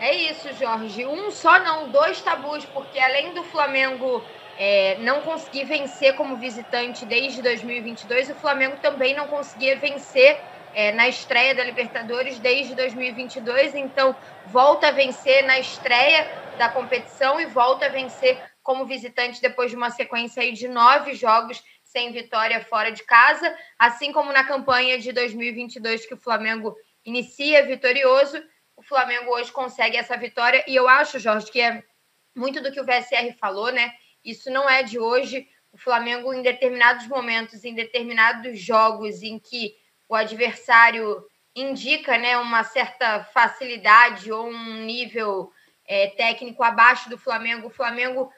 É isso, Jorge. Um só não, dois tabus, porque além do Flamengo não conseguir vencer como visitante desde 2022, o Flamengo também não conseguia vencer na estreia da Libertadores desde 2022, então volta a vencer na estreia da competição e volta a vencer como visitante depois de uma sequência aí de 9 jogos sem vitória fora de casa, assim como na campanha de 2022 que o Flamengo inicia vitorioso, o Flamengo hoje consegue essa vitória e eu acho, Jorge, que é muito do que o VSR falou, né? Isso não é de hoje. O Flamengo, em determinados momentos, em determinados jogos em que o adversário indica, né, uma certa facilidade ou um nível técnico abaixo do Flamengo, o Flamengo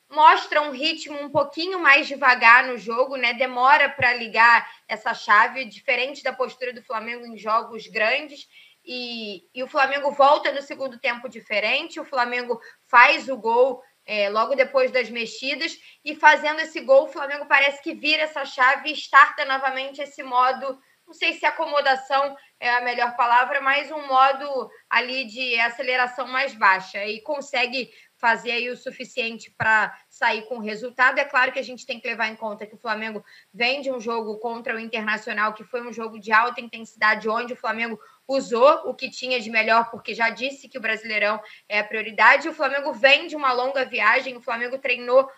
mostra um ritmo um pouquinho mais devagar no jogo, né? Demora para ligar essa chave, diferente da postura do Flamengo em jogos grandes. E o Flamengo volta no segundo tempo diferente, o Flamengo faz o gol logo depois das mexidas, e fazendo esse gol, o Flamengo parece que vira essa chave e starta novamente esse modo, não sei se acomodação é a melhor palavra, mas um modo ali de aceleração mais baixa, e consegue fazer aí o suficiente para sair com o resultado. É claro que a gente tem que levar em conta que o Flamengo vem de um jogo contra o Internacional, que foi um jogo de alta intensidade, onde o Flamengo usou o que tinha de melhor, porque já disse que o Brasileirão é a prioridade. O Flamengo vem de uma longa viagem, o Flamengo treinou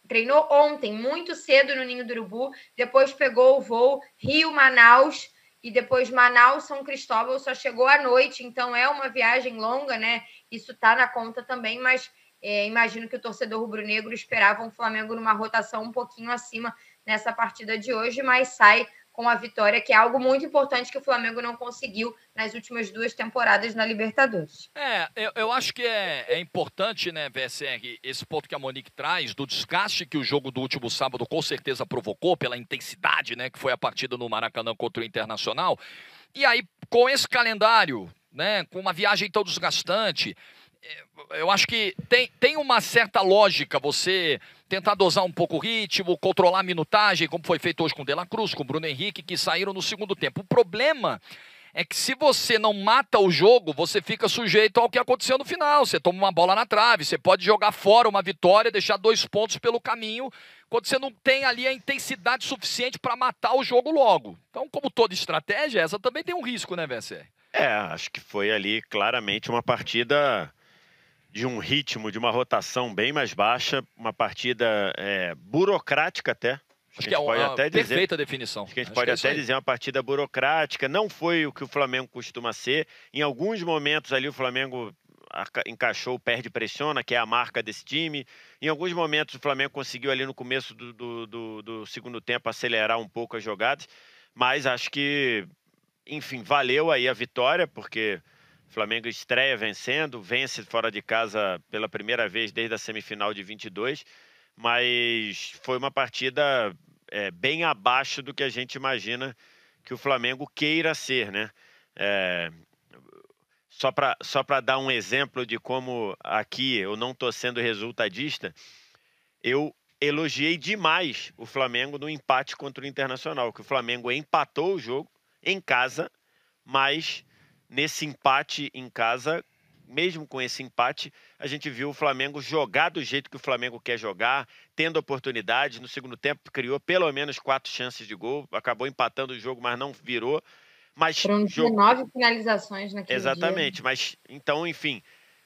treinou ontem, muito cedo no Ninho do Urubu, depois pegou o voo Rio-Manaus, e depois Manaus-São Cristóvão, só chegou à noite, então é uma viagem longa, né? Isso está na conta também, mas imagino que o torcedor rubro-negro esperava um Flamengo numa rotação um pouquinho acima nessa partida de hoje, mas sai com a vitória, que é algo muito importante que o Flamengo não conseguiu nas últimas 2 temporadas na Libertadores. Eu acho que é importante, né, VSR, esse ponto que a Monique traz, do desgaste que o jogo do último sábado com certeza provocou, pela intensidade, né, que foi a partida no Maracanã contra o Internacional. E aí, com esse calendário, né, com uma viagem tão desgastante, eu acho que tem uma certa lógica você tentar dosar um pouco o ritmo, controlar a minutagem, como foi feito hoje com o De La Cruz, com o Bruno Henrique, que saíram no segundo tempo. O problema é que se você não mata o jogo, você fica sujeito ao que aconteceu no final. Você toma uma bola na trave, você pode jogar fora uma vitória, deixar 2 pontos pelo caminho, quando você não tem ali a intensidade suficiente para matar o jogo logo. Então, como toda estratégia, essa também tem um risco, né, VSR? Acho que foi ali claramente uma partida de um ritmo, de uma rotação bem mais baixa, uma partida burocrática até. Acho que é uma perfeita definição. Acho que a gente pode até dizer uma partida burocrática. Não foi o que o Flamengo costuma ser. Em alguns momentos ali o Flamengo encaixou, perde, pressiona, que é a marca desse time. Em alguns momentos o Flamengo conseguiu ali no começo do segundo tempo acelerar um pouco as jogadas. Mas acho que, enfim, valeu aí a vitória, porque o Flamengo estreia vencendo, vence fora de casa pela primeira vez desde a semifinal de 22, mas foi uma partida bem abaixo do que a gente imagina que o Flamengo queira ser, né? Só para dar um exemplo de como aqui eu não estou sendo resultadista, eu elogiei demais o Flamengo no empate contra o Internacional, que o Flamengo empatou o jogo em casa, mas nesse empate em casa, mesmo com esse empate, a gente viu o Flamengo jogar do jeito que o Flamengo quer jogar, tendo oportunidades. No segundo tempo, criou pelo menos 4 chances de gol, acabou empatando o jogo, mas não virou. Mas foram 19 finalizações naquele dia. Exatamente, mas então, enfim,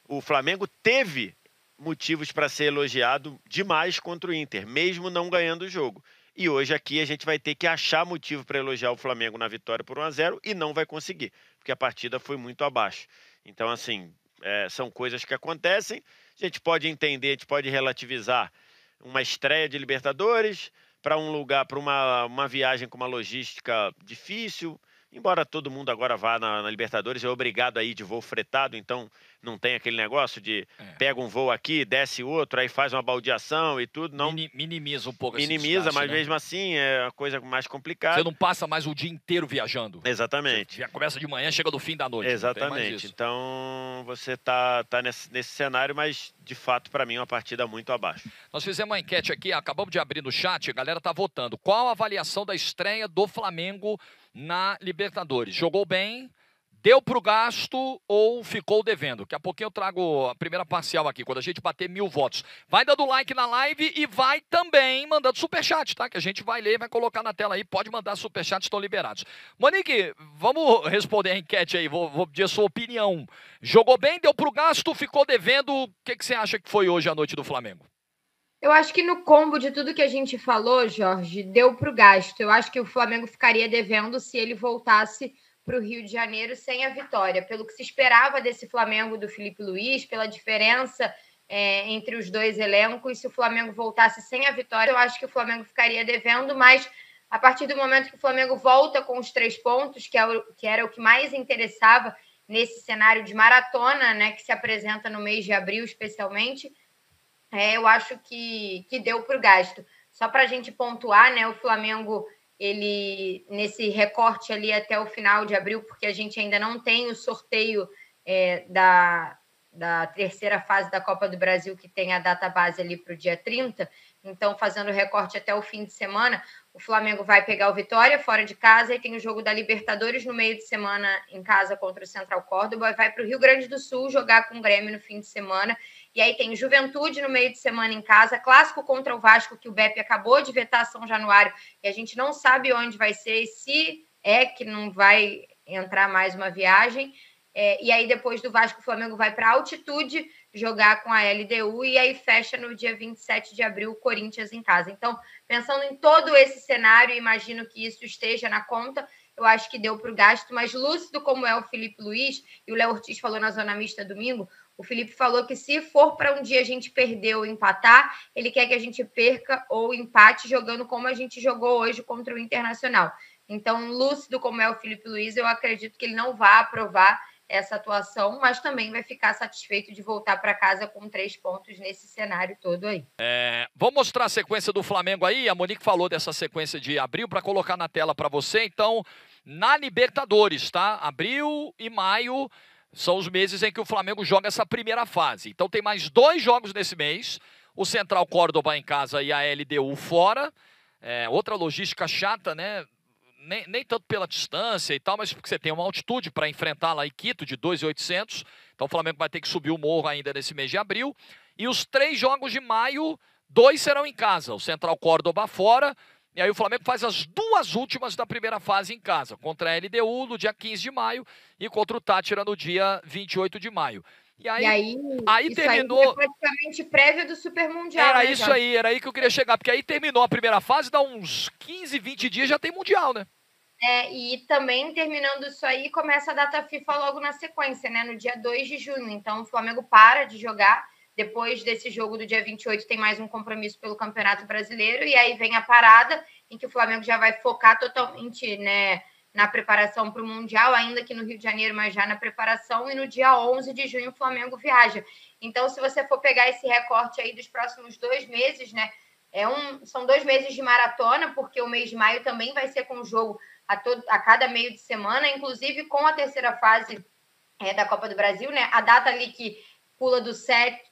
o Flamengo teve motivos para ser elogiado demais contra o Inter, mesmo não ganhando o jogo. E hoje aqui a gente vai ter que achar motivo para elogiar o Flamengo na vitória por 1-0 e não vai conseguir, porque a partida foi muito abaixo. Então, assim, são coisas que acontecem. A gente pode entender, a gente pode relativizar uma estreia de Libertadores para um lugar, para uma viagem com uma logística difícil. Embora todo mundo agora vá na Libertadores, é obrigado a ir de voo fretado, então não tem aquele negócio de pega um voo aqui, desce outro, aí faz uma baldeação e tudo. Não minimiza um pouco minimiza, esse desgaste, mas né? mesmo assim é a coisa mais complicada. Você não passa mais o dia inteiro viajando. Exatamente. Você já começa de manhã, chega no fim da noite. Exatamente. Então você tá nesse cenário, mas de fato para mim é uma partida muito abaixo. Nós fizemos uma enquete aqui, acabamos de abrir no chat, a galera tá votando. Qual a avaliação da estreia do Flamengo na Libertadores? Jogou bem, deu para o gasto ou ficou devendo? Daqui a pouquinho eu trago a primeira parcial aqui, quando a gente bater 1000 votos. Vai dando like na live e vai também mandando superchat, tá? Que a gente vai ler e vai colocar na tela aí. Pode mandar superchat, estão liberados. Monique, vamos responder a enquete aí, vou pedir a sua opinião. Jogou bem, deu para o gasto, ficou devendo. O que você acha que foi hoje a noite do Flamengo? Eu acho que no combo de tudo que a gente falou, Jorge, deu para o gasto. Eu acho que o Flamengo ficaria devendo se ele voltasse para o Rio de Janeiro sem a vitória. Pelo que se esperava desse Flamengo do Felipe Luiz, pela diferença entre os dois elencos, se o Flamengo voltasse sem a vitória, eu acho que o Flamengo ficaria devendo, mas a partir do momento que o Flamengo volta com os 3 pontos, que era o que mais interessava nesse cenário de maratona, né, que se apresenta no mês de abril, especialmente, eu acho que deu para o gasto. Só para a gente pontuar, né, o Flamengo, ele nesse recorte ali até o final de abril, porque a gente ainda não tem o sorteio da terceira fase da Copa do Brasil, que tem a data base ali para o dia 30, então fazendo o recorte até o fim de semana, o Flamengo vai pegar o Vitória fora de casa e tem o jogo da Libertadores no meio de semana em casa contra o Central Córdoba, vai para o Rio Grande do Sul jogar com o Grêmio no fim de semana, e aí tem Juventude no meio de semana em casa, clássico contra o Vasco, que o Beppe acabou de vetar São Januário, e a gente não sabe onde vai ser, se é que não vai entrar mais uma viagem. E aí, depois do Vasco, o Flamengo vai para altitude jogar com a LDU e aí fecha no dia 27 de abril o Corinthians em casa. Então, pensando em todo esse cenário, imagino que isso esteja na conta, eu acho que deu para o gasto, mas lúcido como é o Felipe Luiz, e o Léo Ortiz falou na Zona Mista domingo, o Felipe falou que se for para um dia a gente perder ou empatar, ele quer que a gente perca ou empate jogando como a gente jogou hoje contra o Internacional. Então, lúcido como é o Felipe Luiz, eu acredito que ele não vai aprovar essa atuação, mas também vai ficar satisfeito de voltar para casa com 3 pontos nesse cenário todo aí. Vamos mostrar a sequência do Flamengo aí. A Monique falou dessa sequência de abril para colocar na tela para você. Então, na Libertadores, tá? Abril e maio são os meses em que o Flamengo joga essa primeira fase. Então, tem mais 2 jogos nesse mês. O Central Córdoba em casa e a LDU fora. Outra logística chata, né? Nem tanto pela distância e tal, mas porque você tem uma altitude para enfrentar lá em Quito de 2.800. Então o Flamengo vai ter que subir o morro ainda nesse mês de abril. E os 3 jogos de maio, 2 serão em casa. O Central Córdoba fora. E aí o Flamengo faz as 2 últimas da primeira fase em casa. Contra a LDU no dia 15 de maio e contra o Táchira no dia 28 de maio. E aí terminou. Aí é praticamente prévia do Super Mundial. Era isso aí, era aí que eu queria chegar, porque aí terminou a primeira fase, dá uns 15, 20 dias já tem Mundial, né? E também terminando isso aí, começa a data FIFA logo na sequência, né? No dia 2 de junho. Então o Flamengo para de jogar. Depois desse jogo do dia 28, tem mais um compromisso pelo Campeonato Brasileiro. E aí vem a parada, em que o Flamengo já vai focar totalmente, né, na preparação para o Mundial, ainda que no Rio de Janeiro, mas já na preparação, e no dia 11 de junho o Flamengo viaja. Então, se você for pegar esse recorte aí dos próximos 2 meses, né, são 2 meses de maratona, porque o mês de maio também vai ser com jogo a cada meio de semana, inclusive com a terceira fase da Copa do Brasil, né, a data ali que pula do 7,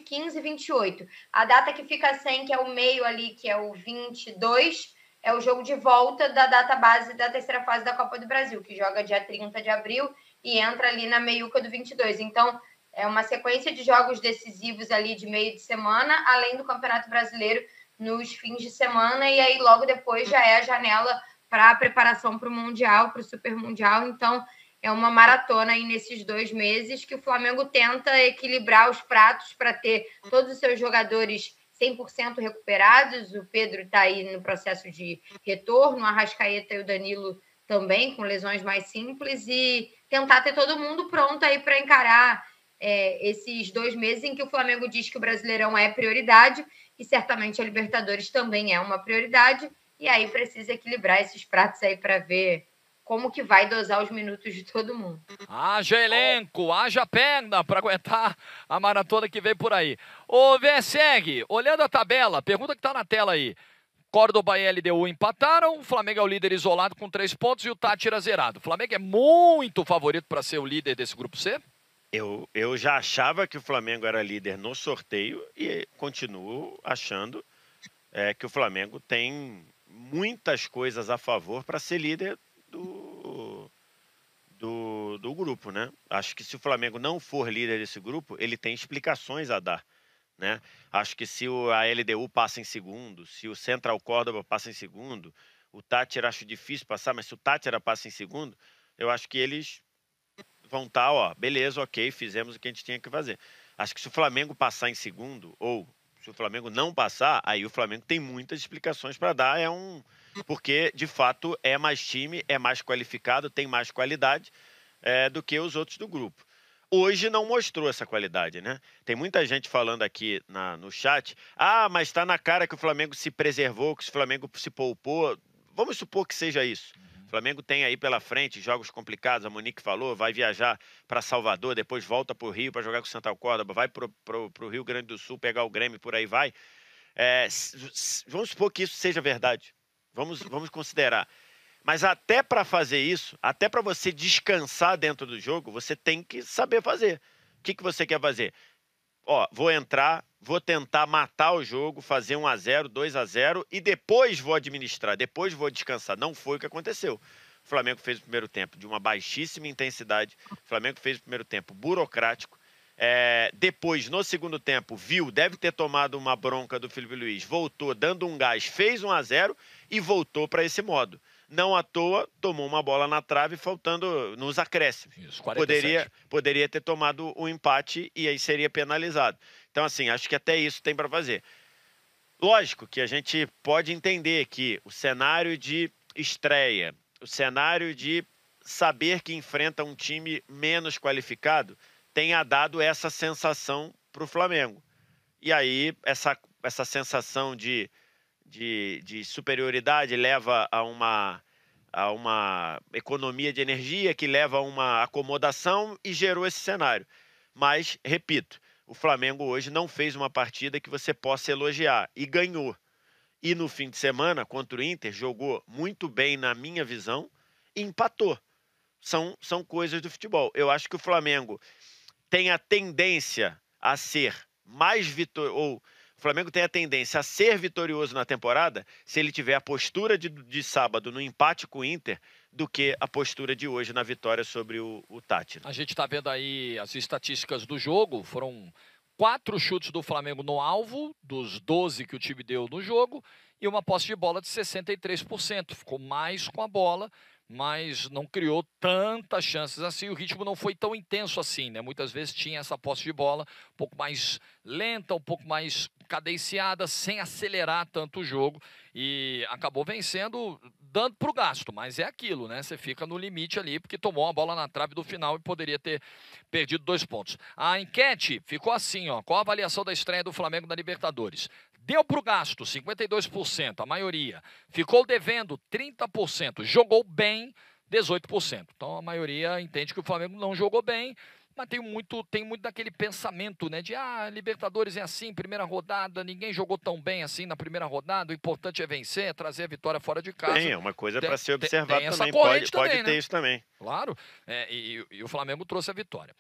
15 e 28. A data que fica sem, que é o meio ali, que é o 22, é o jogo de volta da data base da terceira fase da Copa do Brasil, que joga dia 30 de abril e entra ali na meiuca do 22. Então, é uma sequência de jogos decisivos ali de meio de semana, além do Campeonato Brasileiro nos fins de semana, e aí logo depois já é a janela para a preparação para o Mundial, para o Super Mundial. Então, é uma maratona aí nesses 2 meses que o Flamengo tenta equilibrar os pratos para ter todos os seus jogadores 100% recuperados. O Pedro está aí no processo de retorno, o Arrascaeta e o Danilo também, com lesões mais simples, e tentar ter todo mundo pronto aí para encarar esses 2 meses em que o Flamengo diz que o Brasileirão é prioridade, e certamente a Libertadores também é uma prioridade, e aí precisa equilibrar esses pratos aí para ver como que vai dosar os minutos de todo mundo. Haja elenco, haja perna para aguentar a maratona que vem por aí. Ô, VSEG, olhando a tabela, pergunta que está na tela aí. Córdoba e LDU empataram, o Flamengo é o líder isolado com 3 pontos e o Táchira zerado. O Flamengo é muito favorito para ser o líder desse grupo C? Eu já achava que o Flamengo era líder no sorteio e continuo achando que o Flamengo tem muitas coisas a favor para ser líder do grupo, né? Acho que se o Flamengo não for líder desse grupo, ele tem explicações a dar, né? Acho que se a LDU passa em segundo, se o Central Córdoba passa em segundo, o Táchira acho difícil passar, mas se o Táchira passa em segundo, eu acho que eles vão estar, ó, beleza, ok, fizemos o que a gente tinha que fazer. Acho que se o Flamengo passar em segundo, ou se o Flamengo não passar, aí o Flamengo tem muitas explicações para dar, porque de fato é mais time, é mais qualificado, tem mais qualidade do que os outros do grupo. Hoje não mostrou essa qualidade, né? Tem muita gente falando aqui no chat, mas está na cara que o Flamengo se preservou, que o Flamengo se poupou. Vamos supor que seja isso. O Flamengo tem aí pela frente jogos complicados, a Monique falou, vai viajar para Salvador, depois volta para o Rio para jogar com o Central Córdoba, vai para o Rio Grande do Sul pegar o Grêmio, por aí vai. Vamos supor que isso seja verdade. Vamos considerar. Mas até para fazer isso, até para você descansar dentro do jogo, você tem que saber fazer. O que você quer fazer? Ó, vou entrar, vou tentar matar o jogo, fazer 1-0, 2-0 e depois vou administrar, depois vou descansar. Não foi o que aconteceu. O Flamengo fez o primeiro tempo de uma baixíssima intensidade, o Flamengo fez o primeiro tempo burocrático. Depois, no segundo tempo, deve ter tomado uma bronca do Felipe Luiz, voltou dando um gás, fez 1-0 e voltou para esse modo. Não à toa, tomou uma bola na trave, faltando nos acréscimos. Isso, 47. Poderia ter tomado um empate e aí seria penalizado. Então, assim, acho que até isso tem para fazer. Lógico que a gente pode entender que o cenário de estreia, o cenário de saber que enfrenta um time menos qualificado, tenha dado essa sensação para o Flamengo. E aí, essa sensação de superioridade leva a uma economia de energia, que leva a uma acomodação e gerou esse cenário. Mas, repito, o Flamengo hoje não fez uma partida que você possa elogiar e ganhou. E no fim de semana, contra o Inter, jogou muito bem na minha visão e empatou. São coisas do futebol. Eu acho que o Flamengo tem a tendência a ser mais vitorioso, o Flamengo tem a tendência a ser vitorioso na temporada se ele tiver a postura de sábado no empate com o Inter do que a postura de hoje na vitória sobre o Táchira. A gente está vendo aí as estatísticas do jogo, foram 4 chutes do Flamengo no alvo, dos 12 que o time deu no jogo, e uma posse de bola de 63%. Ficou mais com a bola, mas não criou tantas chances assim, o ritmo não foi tão intenso assim, né? Muitas vezes tinha essa posse de bola um pouco mais lenta, um pouco mais cadenciada, sem acelerar tanto o jogo, e acabou vencendo, dando para o gasto, mas é aquilo, né? Você fica no limite ali, porque tomou a bola na trave do final e poderia ter perdido 2 pontos. A enquete ficou assim, ó, qual a avaliação da estreia do Flamengo na Libertadores? Deu para o gasto, 52%, a maioria. Ficou devendo, 30%. Jogou bem, 18%. Então, a maioria entende que o Flamengo não jogou bem, mas tem muito daquele pensamento, né? De, Libertadores é assim, primeira rodada, ninguém jogou tão bem assim na primeira rodada, o importante é vencer, é trazer a vitória fora de casa. É uma coisa para ser observada também, pode ter né? isso também. Claro, e o Flamengo trouxe a vitória.